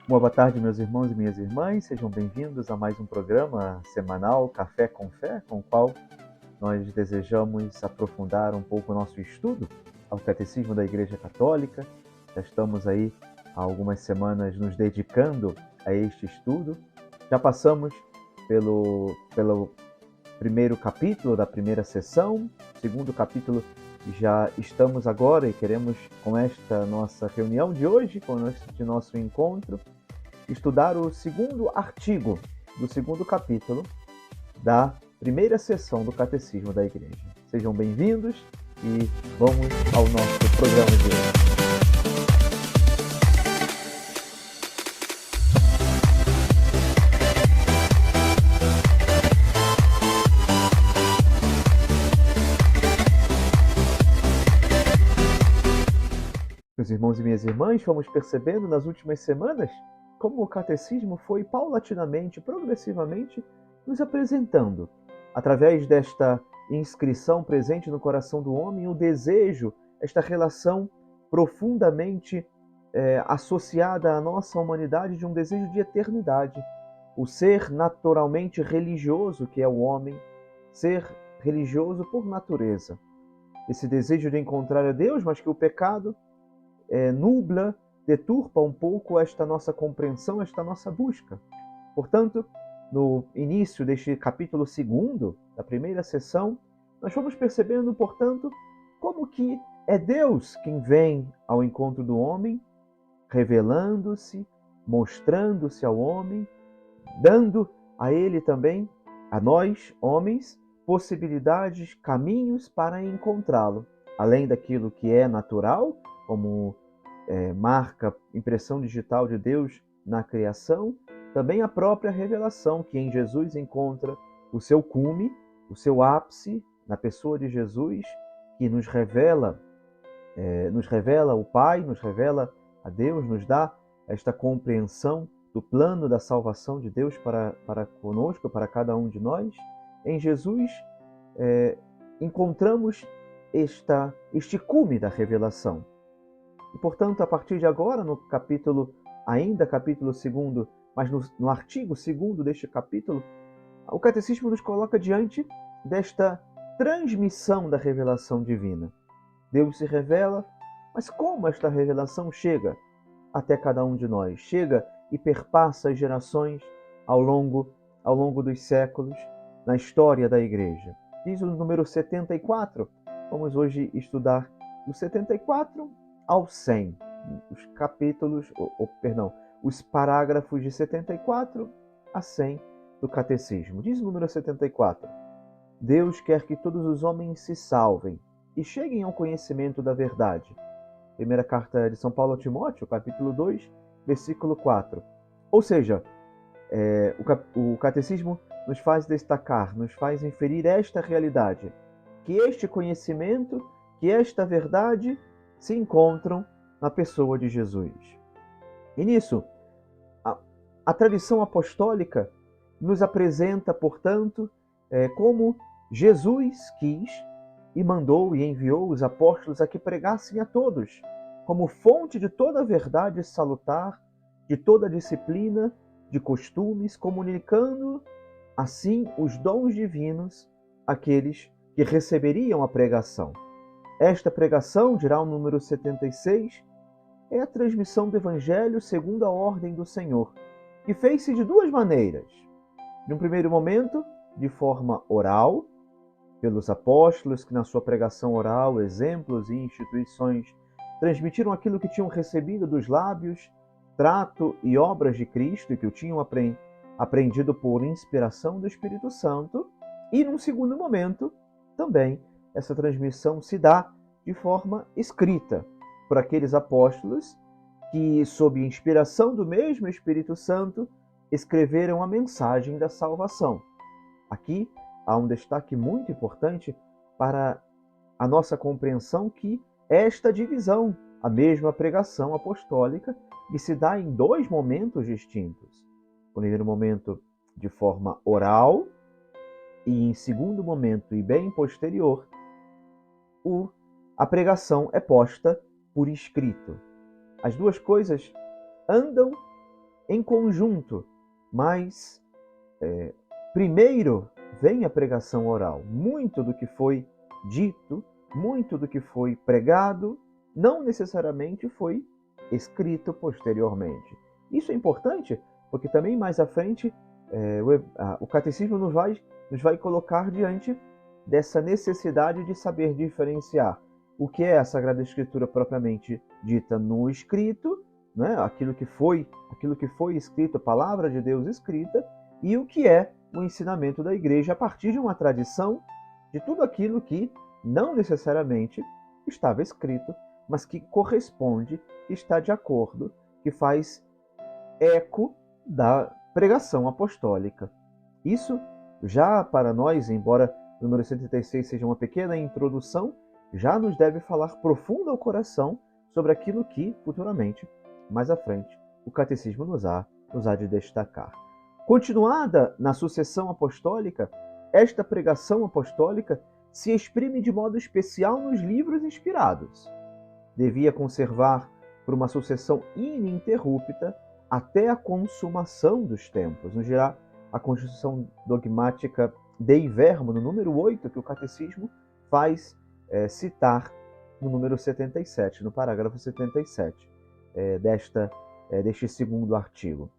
Boa tarde, meus irmãos e minhas irmãs, sejam bem-vindos a mais um programa semanal Café com Fé, com o qual nós desejamos aprofundar um pouco o nosso estudo ao Catecismo da Igreja Católica. Já estamos aí há algumas semanas nos dedicando a este estudo. Já passamos pelo primeiro capítulo da primeira sessão, segundo capítulo já estamos agora e queremos, com esta nossa reunião de hoje, com este nosso encontro, estudar o segundo artigo do segundo capítulo da primeira sessão do Catecismo da Igreja. Sejam bem-vindos e vamos ao nosso programa de hoje. Meus irmãos e minhas irmãs, fomos percebendo nas últimas semanas como o Catecismo foi paulatinamente, progressivamente, nos apresentando, através desta inscrição presente no coração do homem, o desejo, esta relação profundamente associada à nossa humanidade de um desejo de eternidade. O ser naturalmente religioso que é o homem, ser religioso por natureza. Esse desejo de encontrar a Deus, mas que o pecado nubla, deturpa um pouco esta nossa compreensão, esta nossa busca. Portanto, no início deste capítulo 2 da primeira sessão, nós fomos percebendo, portanto, como que é Deus quem vem ao encontro do homem, revelando-se, mostrando-se ao homem, dando a ele também, a nós, homens, possibilidades, caminhos para encontrá-lo, além daquilo que é natural, como marca, impressão digital de Deus na criação, também a própria revelação que em Jesus encontra o seu cume, o seu ápice na pessoa de Jesus, que nos revela o Pai, nos revela a Deus, nos dá esta compreensão do plano da salvação de Deus para conosco, para cada um de nós. Em Jesus encontramos este cume da revelação. E, portanto, a partir de agora, no capítulo 2, mas no artigo 2 deste capítulo, o Catecismo nos coloca diante desta transmissão da revelação divina. Deus se revela, mas como esta revelação chega até cada um de nós? Chega e perpassa as gerações ao longo dos séculos, na história da Igreja. Diz o número 74, vamos hoje estudar do 74 ao 100, os parágrafos de 74 a 100 do Catecismo. Diz o número 74: Deus quer que todos os homens se salvem e cheguem ao conhecimento da verdade. Primeira carta de São Paulo a Timóteo, capítulo 2, versículo 4. Ou seja, o Catecismo nos faz destacar, nos faz inferir esta realidade, que este conhecimento, que esta verdade se encontram na pessoa de Jesus. E nisso, a tradição apostólica nos apresenta, portanto, como Jesus quis e mandou e enviou os apóstolos a que pregassem a todos, como fonte de toda a verdade salutar, de toda a disciplina, de costumes, comunicando assim os dons divinos àqueles que receberiam a pregação. Esta pregação, dirá o número 76, é a transmissão do Evangelho segundo a ordem do Senhor, que fez-se de duas maneiras. De um primeiro momento, de forma oral, pelos apóstolos que na sua pregação oral, exemplos e instituições, transmitiram aquilo que tinham recebido dos lábios, trato e obras de Cristo e que o tinham aprendido por inspiração do Espírito Santo. E num segundo momento, também, essa transmissão se dá de forma escrita por aqueles apóstolos que, sob inspiração do mesmo Espírito Santo, escreveram a mensagem da salvação. Aqui há um destaque muito importante para a nossa compreensão que esta divisão, a mesma pregação apostólica, que se dá em dois momentos distintos. O primeiro momento de forma oral, e em segundo momento e bem posterior, a pregação é posta por escrito. As duas coisas andam em conjunto, mas primeiro vem a pregação oral. Muito do que foi dito, muito do que foi pregado, não necessariamente foi escrito posteriormente. Isso é importante porque também mais à frente o catecismo nos vai colocar diante dessa necessidade de saber diferenciar o que é a Sagrada Escritura propriamente dita no escrito, né? aquilo que foi escrito, a palavra de Deus escrita, e o que é o ensinamento da Igreja a partir de uma tradição de tudo aquilo que não necessariamente estava escrito, mas que corresponde, que está de acordo, que faz eco da pregação apostólica. Isso já para nós, embora o número 76 seja uma pequena introdução, já nos deve falar profundo ao coração sobre aquilo que, futuramente, mais à frente, o catecismo nos há de destacar. Continuada na sucessão apostólica, esta pregação apostólica se exprime de modo especial nos livros inspirados. Devia conservar por uma sucessão ininterrupta até a consumação dos tempos. Nos dirá a Constituição Dogmática Dei Verbo, no número 8, que o Catecismo faz citar no número 77, no parágrafo 77 deste segundo artigo.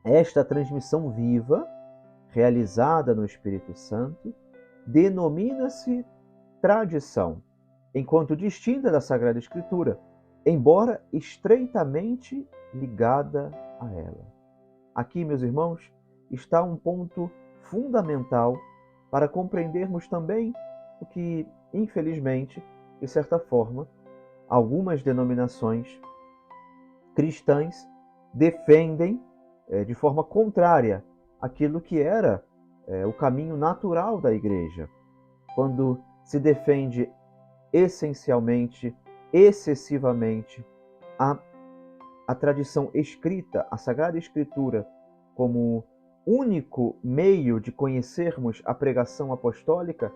Esta transmissão viva, realizada no Espírito Santo, denomina-se tradição, enquanto distinta da Sagrada Escritura, embora estreitamente ligada a ela. Aqui, meus irmãos, está um ponto fundamental para compreendermos também o que, infelizmente, de certa forma, algumas denominações cristãs defendem de forma contrária àquilo que era o caminho natural da Igreja. Quando se defende essencialmente, excessivamente, a tradição escrita, a Sagrada Escritura, como único meio de conhecermos a pregação apostólica,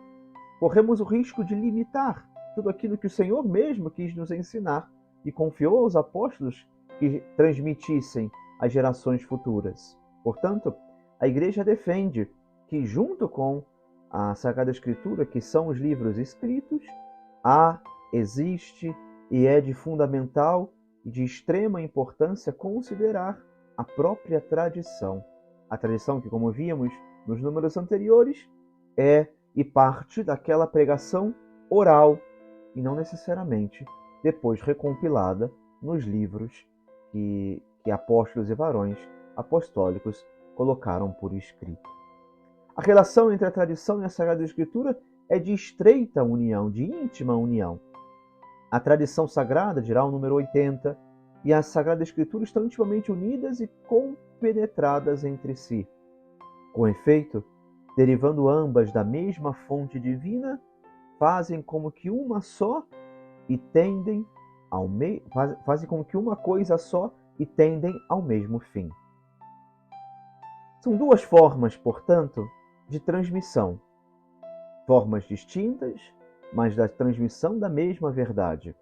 corremos o risco de limitar tudo aquilo que o Senhor mesmo quis nos ensinar e confiou aos apóstolos que transmitissem às gerações futuras. Portanto, a Igreja defende que, junto com a Sagrada Escritura, que são os livros escritos, existe e é de fundamental e de extrema importância considerar a própria tradição. A tradição que, como víamos nos números anteriores, é e parte daquela pregação oral e não necessariamente depois recompilada nos livros que apóstolos e varões apostólicos colocaram por escrito. A relação entre a tradição e a Sagrada Escritura é de estreita união, de íntima união. A tradição sagrada, dirá o número 80, e a Sagrada Escritura estão intimamente unidas e compenetradas entre si. Com efeito, derivando ambas da mesma fonte divina, fazem como que uma só e tendem fazem como que uma coisa só e tendem ao mesmo fim. São duas formas, portanto, de transmissão. Formas distintas, mas da transmissão da mesma verdade.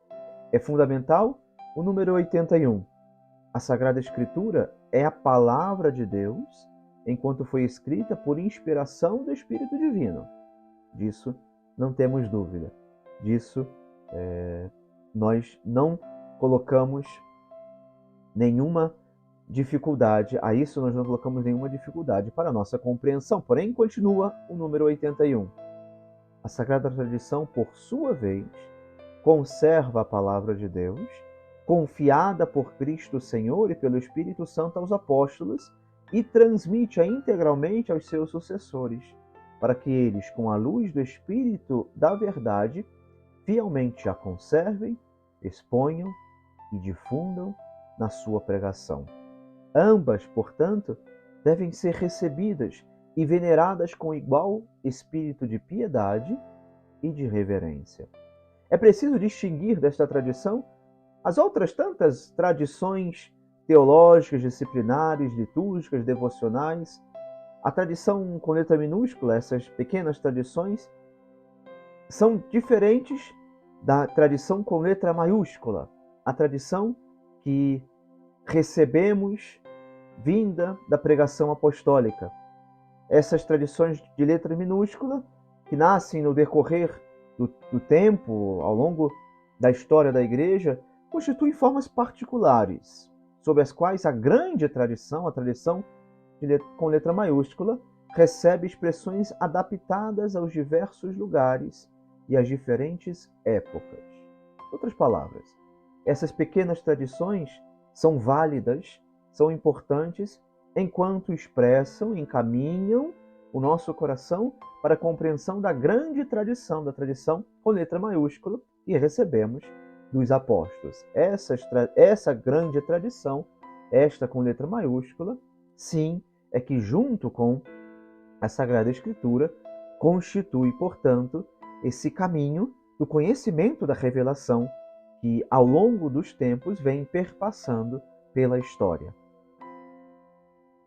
É fundamental o número 81. A Sagrada Escritura é a palavra de Deus, enquanto foi escrita por inspiração do Espírito Divino. Disso não temos dúvida. Disso nós não colocamos nenhuma dificuldade. A isso nós não colocamos nenhuma dificuldade para a nossa compreensão. Porém, continua o número 81. A Sagrada Tradição, por sua vez, conserva a palavra de Deus, confiada por Cristo Senhor e pelo Espírito Santo aos apóstolos, e transmite-a integralmente aos seus sucessores, para que eles, com a luz do Espírito da verdade, fielmente a conservem, exponham e difundam na sua pregação. Ambas, portanto, devem ser recebidas e veneradas com igual espírito de piedade e de reverência. É preciso distinguir desta tradição as outras tantas tradições teológicas, disciplinares, litúrgicas, devocionais, A tradição com letra minúscula, essas pequenas tradições, são diferentes da tradição com letra maiúscula, a tradição que recebemos vinda da pregação apostólica. Essas tradições de letra minúscula, que nascem no decorrer do tempo, ao longo da história da Igreja, constituem formas particulares, sobre as quais a grande tradição, a tradição com letra maiúscula, recebe expressões adaptadas aos diversos lugares e às diferentes épocas. Em outras palavras, essas pequenas tradições são válidas, são importantes, enquanto expressam, encaminham o nosso coração para a compreensão da grande tradição, da tradição com letra maiúscula, que recebemos dos apóstolos. Essa grande tradição, esta com letra maiúscula, sim, é que junto com a Sagrada Escritura constitui, portanto, esse caminho do conhecimento da revelação que, ao longo dos tempos, vem perpassando pela história.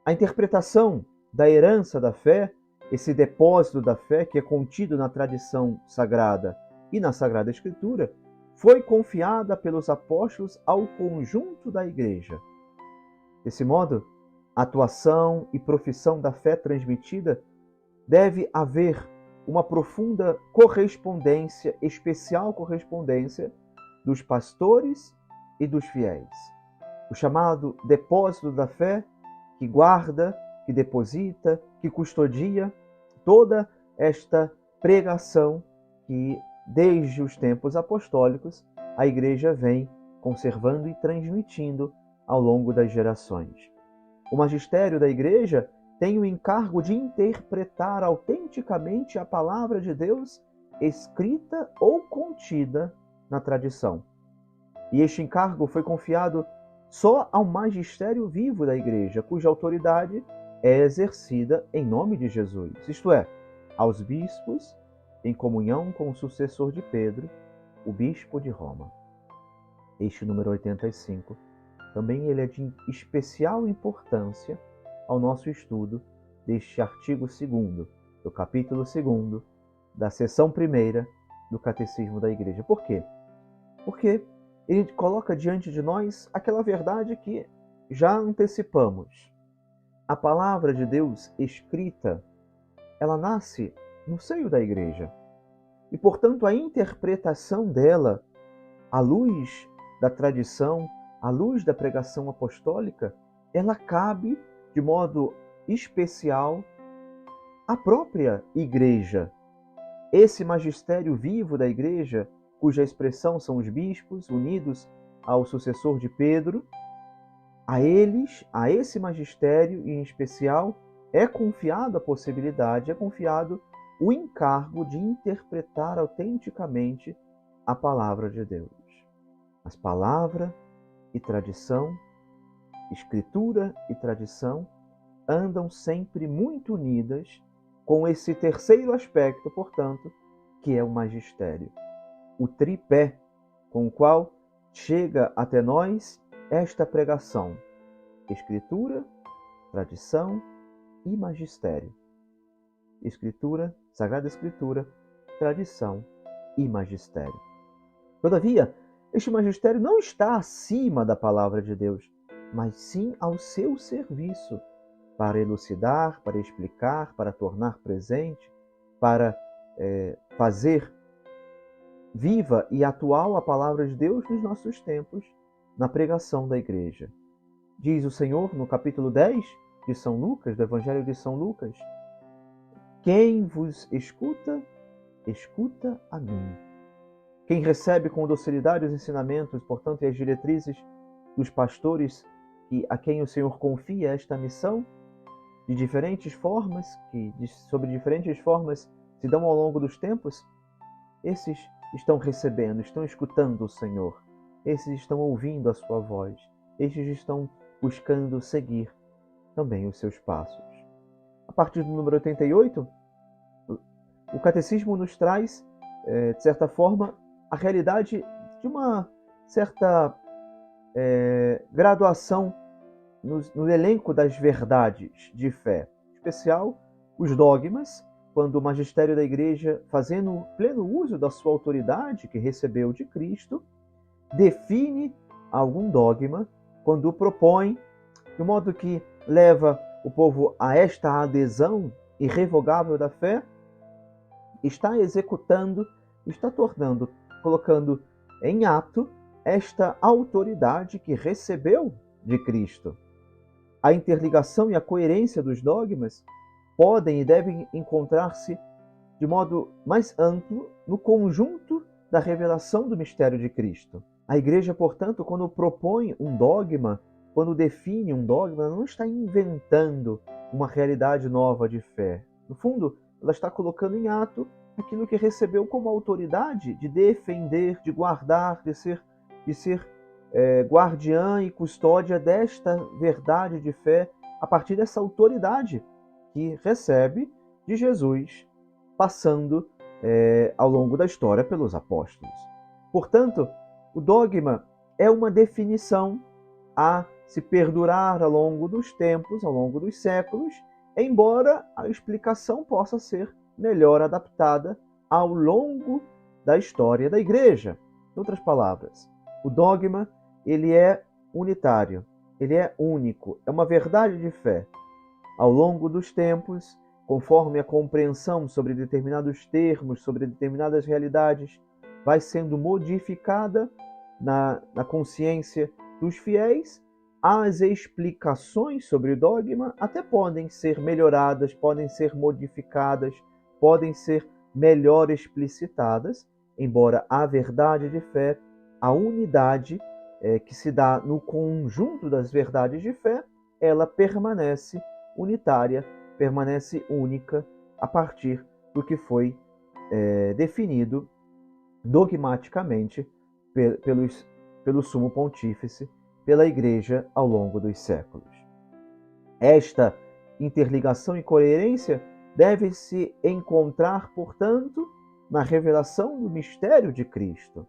A interpretação da herança da fé, esse depósito da fé que é contido na tradição sagrada e na Sagrada Escritura, foi confiada pelos apóstolos ao conjunto da Igreja. Desse modo, a atuação e profissão da fé transmitida deve haver uma profunda correspondência, especial correspondência dos pastores e dos fiéis. O chamado depósito da fé, que guarda, que deposita, que custodia toda esta pregação que, desde os tempos apostólicos, a Igreja vem conservando e transmitindo ao longo das gerações. O magistério da Igreja tem o encargo de interpretar autenticamente a palavra de Deus escrita ou contida na tradição. E este encargo foi confiado só ao magistério vivo da Igreja, cuja autoridade é exercida em nome de Jesus, isto é, aos bispos, em comunhão com o sucessor de Pedro, o bispo de Roma. Este número 85, também ele é de especial importância ao nosso estudo deste artigo 2º, do capítulo 2º, da seção 1ª do Catecismo da Igreja. Por quê? Porque ele coloca diante de nós aquela verdade que já antecipamos. A palavra de Deus escrita, ela nasce no seio da Igreja. E, portanto, a interpretação dela, à luz da tradição, à luz da pregação apostólica, ela cabe de modo especial à própria Igreja. Esse magistério vivo da Igreja, cuja expressão são os bispos unidos ao sucessor de Pedro, a eles, a esse magistério em especial, é confiado a possibilidade, é confiado o encargo de interpretar autenticamente a palavra de Deus. Mas palavra e tradição, escritura e tradição, andam sempre muito unidas com esse terceiro aspecto, portanto, que é o magistério. O tripé com o qual chega até nós esta pregação: Escritura, tradição e magistério. Escritura, Sagrada Escritura, tradição e magistério. Todavia, este magistério não está acima da palavra de Deus, mas sim ao seu serviço, para elucidar, para explicar, para tornar presente, para fazer viva e atual a palavra de Deus nos nossos tempos, na pregação da Igreja. Diz o Senhor no capítulo 10 de São Lucas, do Evangelho de São Lucas: quem vos escuta, escuta a mim. Quem recebe com docilidade os ensinamentos, portanto, e as diretrizes dos pastores a quem o Senhor confia esta missão, de diferentes formas, sobre diferentes formas se dão ao longo dos tempos, esses estão recebendo, estão escutando o Senhor, esses estão ouvindo a sua voz, esses estão buscando seguir também os seus passos. A partir do número 88, o Catecismo nos traz, de certa forma, a realidade de uma certa graduação no elenco das verdades de fé. especial os dogmas, quando o magistério da Igreja, fazendo pleno uso da sua autoridade que recebeu de Cristo, define algum dogma, quando o propõe, de modo que leva o povo a esta adesão irrevogável da fé, está executando, está tornando, colocando em ato esta autoridade que recebeu de Cristo. A interligação e a coerência dos dogmas podem e devem encontrar-se de modo mais amplo no conjunto da revelação do mistério de Cristo. A Igreja, portanto, quando propõe um dogma, quando define um dogma, não está inventando uma realidade nova de fé. No fundo, ela está colocando em ato aquilo que recebeu como autoridade de defender, de guardar, de ser guardiã e custódia desta verdade de fé a partir dessa autoridade que recebe de Jesus, passando ao longo da história pelos apóstolos. Portanto, o dogma é uma definição a se perdurar ao longo dos tempos, ao longo dos séculos, embora a explicação possa ser melhor adaptada ao longo da história da Igreja. Em outras palavras, o dogma ele é unitário, ele é único, é uma verdade de fé. Ao longo dos tempos, conforme a compreensão sobre determinados termos, sobre determinadas realidades, vai sendo modificada na consciência dos fiéis, as explicações sobre o dogma até podem ser melhoradas, podem ser modificadas, podem ser melhor explicitadas, embora a verdade de fé, a unidade que se dá no conjunto das verdades de fé, ela permanece unitária, permanece única a partir do que foi definido dogmaticamente pelo Sumo Pontífice, pela Igreja ao longo dos séculos. Esta interligação e coerência deve se encontrar, portanto, na revelação do mistério de Cristo.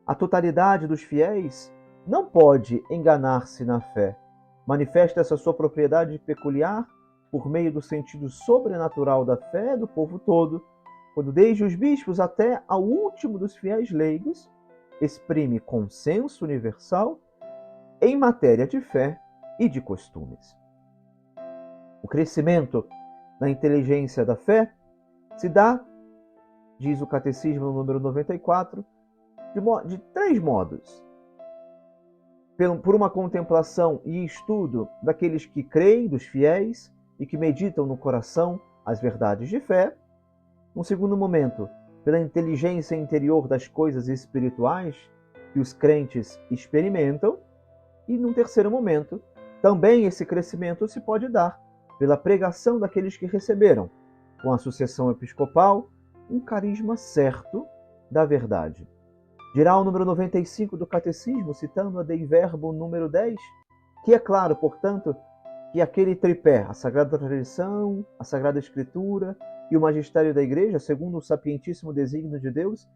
A totalidade dos fiéis não pode enganar-se na fé. Manifesta essa sua propriedade peculiar por meio do sentido sobrenatural da fé do povo todo, quando desde os bispos até ao último dos fiéis leigos, exprime consenso universal em matéria de fé e de costumes. O crescimento na inteligência da fé se dá, diz o Catecismo no número 94, de três modos. Por uma contemplação e estudo daqueles que creem, dos fiéis, e que meditam no coração as verdades de fé. Num segundo momento, pela inteligência interior das coisas espirituais que os crentes experimentam. E num terceiro momento, também esse crescimento se pode dar pela pregação daqueles que receberam, com a sucessão episcopal, um carisma certo da verdade. Dirá o número 95 do Catecismo, citando a Dei Verbo número 10, que é claro, portanto, que aquele tripé, a Sagrada Tradição, a Sagrada Escritura e o Magistério da Igreja, segundo o sapientíssimo desígnio de Deus,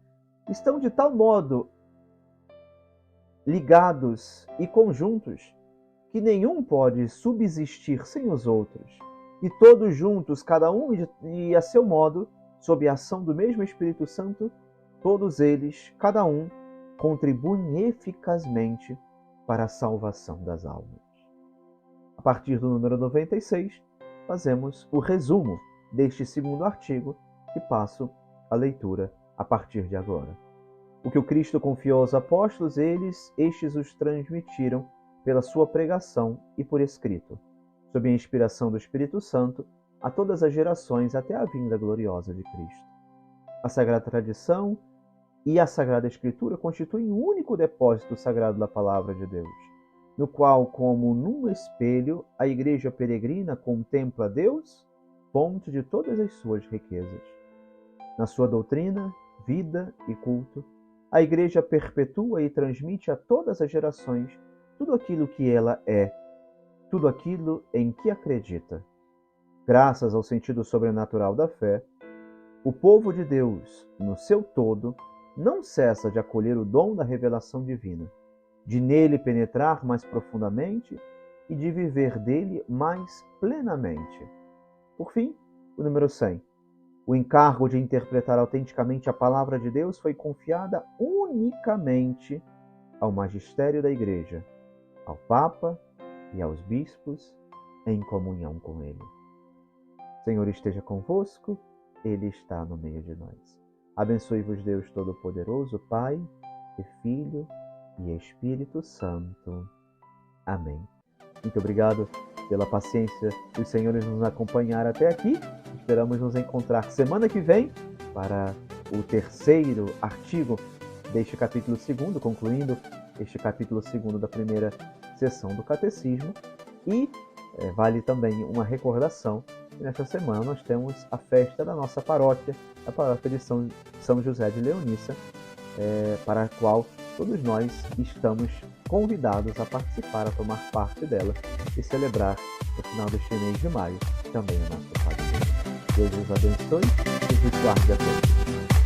estão de tal modo ligados e conjuntos que nenhum pode subsistir sem os outros, e todos juntos, cada um e a seu modo, sob a ação do mesmo Espírito Santo, todos eles, cada um, contribuem eficazmente para a salvação das almas. A partir do número 96, fazemos o resumo deste segundo artigo que passo a leitura a partir de agora. O que o Cristo confiou aos apóstolos, estes os transmitiram pela sua pregação e por escrito, sob a inspiração do Espírito Santo, a todas as gerações até a vinda gloriosa de Cristo. A Sagrada Tradição e a Sagrada Escritura constituem um único depósito sagrado da Palavra de Deus, no qual, como num espelho, a Igreja peregrina contempla Deus, fonte de todas as suas riquezas. Na sua doutrina, vida e culto, a Igreja perpetua e transmite a todas as gerações tudo aquilo que ela é, tudo aquilo em que acredita. Graças ao sentido sobrenatural da fé, o povo de Deus, no seu todo, não cessa de acolher o dom da revelação divina, de nele penetrar mais profundamente e de viver dele mais plenamente. Por fim, o número 100. O encargo de interpretar autenticamente a palavra de Deus foi confiada unicamente ao magistério da Igreja, ao Papa e aos bispos, em comunhão com ele. O Senhor esteja convosco, Ele está no meio de nós. Abençoe-vos Deus Todo-Poderoso, Pai e Filho e Espírito Santo. Amém. Muito obrigado pela paciência dos senhores nos acompanhar até aqui. Esperamos nos encontrar semana que vem para o terceiro artigo deste capítulo 2, concluindo este capítulo 2 da primeira sessão do Catecismo. E vale também uma recordação que nesta semana nós temos a festa da nossa paróquia, a paróquia de São José de Leonícia, para a qual todos nós estamos convidados a participar, a tomar parte dela e celebrar no final deste mês de maio também o nosso padroeiro. Deus os abençoe e vos guarde a todos.